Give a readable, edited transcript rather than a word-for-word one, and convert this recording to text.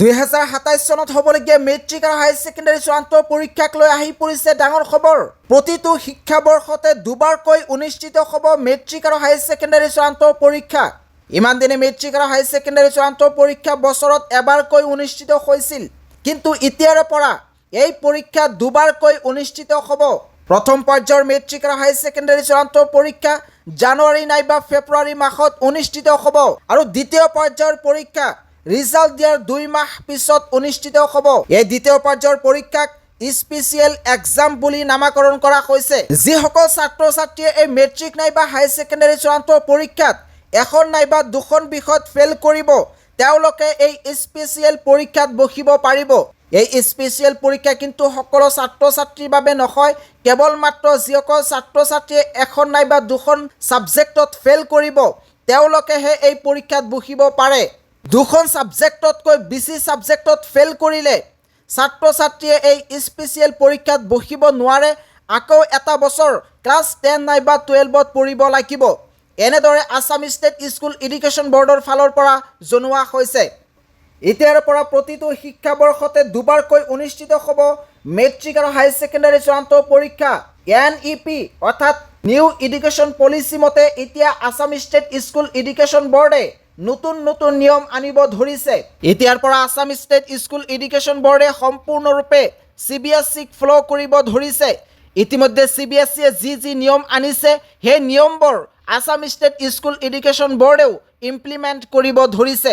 2027 চনত হ'বলগীয়া মেট্ৰিক আৰু হাই ছেকেণ্ডাৰী চূড়ান্ত পৰীক্ষাক লৈ আহি পৰিছে ডাঙৰ খবৰ। প্ৰতিটো শিক্ষাবৰ্ষতে দুবাৰকৈ অনুষ্ঠিত হ'ব মেট্ৰিক আৰু হাই ছেকেণ্ডাৰী চূড়ান্ত পৰীক্ষা। ইমান দিনে মেট্ৰিক আৰু হাই ছেকেণ্ডাৰী চূড়ান্ত পৰীক্ষা বছৰত এবাৰকৈ অনুষ্ঠিত হৈছিল, কিন্তু এতিয়াৰে পৰা এই পৰীক্ষা দুবাৰকৈ অনুষ্ঠিত হ'ব। প্ৰথম পৰ্যায়ৰ মেট্ৰিক আৰু হাই ছেকেণ্ডাৰী চূড়ান্ত পৰীক্ষা জানুৱাৰী নাইবা ফেব্ৰুৱাৰী মাহত অনুষ্ঠিত হ'ব আৰু দ্বিতীয় পৰ্যায়ৰ পৰীক্ষা ৰিজাল্ট দিয়াৰ 2 মাহ পিছত অনুষ্ঠিত হ'ব। এই দ্বিতীয় পৰ্যায়ৰ পৰীক্ষাক স্পেচিয়েল এক্সাম বুলি নামাকৰণ কৰা হৈছে। যিসকল ছাত্ৰ ছাত্ৰীয়ে এই মেট্ৰিক নাইবা হাই ছেকেণ্ডাৰী চূড়ান্ত পৰীক্ষাত এখন নাইবা দুখন বিষয়ত ফেইল কৰিব, তেওঁলোকে এই স্পেচিয়েল পৰীক্ষাত বহিব পাৰিব। এই স্পেচিয়েল পৰীক্ষা কিন্তু সকলো ছাত্ৰ ছাত্ৰীৰ বাবে নহয়, কেৱল মাত্ৰ যিসকল ছাত্ৰ ছাত্ৰীয়ে এখন নাইবা দুখন ছাবজেক্টত ফেইল কৰিব, তেওঁলোকেহে এই পৰীক্ষাত বহিব পাৰে। দুখন ছাবজেক্টতকৈ বেছি ছাবজেক্টত ফেইল কৰিলে ছাত্ৰ ছাত্ৰীয়ে এই স্পেচিয়েল পৰীক্ষাত বহিব নোৱাৰে, আকৌ এটা বছৰ ক্লাছ 10 নাইবা 12ত পঢ়িব লাগিব। এনেদৰে আছাম ষ্টেট স্কুল এডুকেশ্যন বৰ্ডৰ ফালৰ পৰা জনোৱা হৈছে। এতিয়াৰ পৰা প্ৰতিটো শিক্ষাবৰ্ষতে দুবাৰকৈ অনুষ্ঠিত হ'ব মেট্ৰিক আৰু হাই ছেকেণ্ডাৰী চূড়ান্ত পৰীক্ষা। NEP অৰ্থাৎ নিউ এডুকেশ্যন পলিচি মতে এতিয়া আছাম ষ্টেট স্কুল এডুকেশ্যন বৰ্ডে নতুন নিয়ম আনিব ধৰিছে। এতিয়াৰ পৰা আছাম ষ্টেট স্কুল এডুকেশ্যন বৰ্ডে সম্পূৰ্ণৰূপে CBSEক ফ'ল' কৰিব ধৰিছে। ইতিমধ্যে CBSEয়ে যি নিয়ম আনিছে সেই নিয়মবোৰ আছাম ষ্টেট স্কুল এডুকেশ্যন বৰ্ডেও ইমপ্লিমেণ্ট কৰিব ধৰিছে।